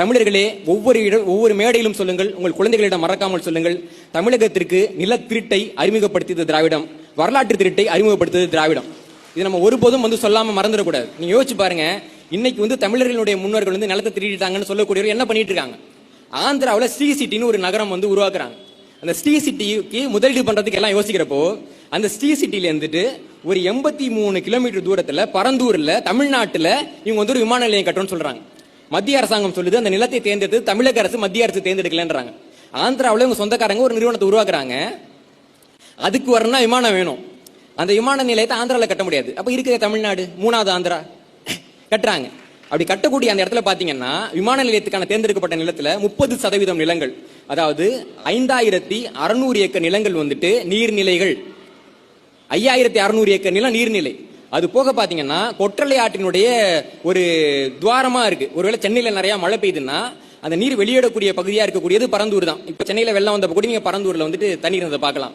தமிழர்களே, ஒவ்வொரு மேடையிலும் சொல்லுங்கள், உங்கள் குழந்தைகளிடம் மறக்காமல் சொல்லுங்கள், தமிழகத்திற்கு நில திருட்டை அறிமுகப்படுத்தியது திராவிடம், வரலாற்று திருட்டை அறிமுகப்படுத்தியது திராவிடம். இது நம்ம ஒருபோதும் சொல்லாம மறந்துடக்கூடாது. நீங்க யோசிச்சு பாருங்க, இன்னைக்கு தமிழர்களுடைய முன்னோர்கள் நிலத்தை திருடிட்டாங்கன்னு சொல்லக்கூடியவர் என்ன பண்ணிட்டு இருக்காங்க? ஆந்திராவில் ஸ்ரீ சிட்டின்னு ஒரு நகரம் உருவாக்குறாங்க. அந்த ஸ்ரீ சிட்டிக்கு முதலீடு பண்றதுக்கு எல்லாம் யோசிக்கிறப்போ அந்த ஸ்ரீ சிட்டில இருந்துட்டு ஒரு 83 கிலோமீட்டர் தூரத்துல பரந்தூர்ல தமிழ்நாட்டுல இவங்க ஒரு விமான நிலையம் கட்டணும்னு சொல்றாங்க. மத்திய அரசாங்கம் சொல்லுது அந்த நிலத்தை தேர்ந்தெடுத்து தமிழக அரசு மத்திய அரசு தேர்ந்தெடுக்கலன்றாங்க. ஆந்திராவில் இவங்க சொந்தக்காரங்க ஒரு நிறுவனத்தை உருவாக்குறாங்க. அதுக்கு வரணும்னா விமானம் வேணும். அந்த விமான நிலையத்தை ஆந்திராவில் கட்ட முடியாது. அப்ப இருக்கிற தமிழ்நாடு 3வது ஆந்திரா கட்டுறாங்க. அப்படி கட்டக்கூடிய அந்த இடத்துல பாத்தீங்கன்னா விமான நிலையத்துக்கான தேர்ந்தெடுக்கப்பட்ட நிலத்துல 30% நிலங்கள், அதாவது 5600 ஏக்கர் நிலங்கள் நீர்நிலைகள். 5600 ஏக்கர் நிலம் நீர்நிலை. அது போக பாத்தீங்கன்னா கொற்றலை ஆற்றினுடைய ஒரு துவாரமா இருக்கு. ஒருவேளை சென்னையில நிறைய மழை பெய்யுதுன்னா அந்த நீர் வெளியிடக்கூடிய பகுதியா இருக்கக்கூடியது பரந்தூர் தான். இப்ப சென்னையில வெள்ளம் வந்தப்ப கூட நீங்க பரந்தூர்ல தண்ணீர் பார்க்கலாம்.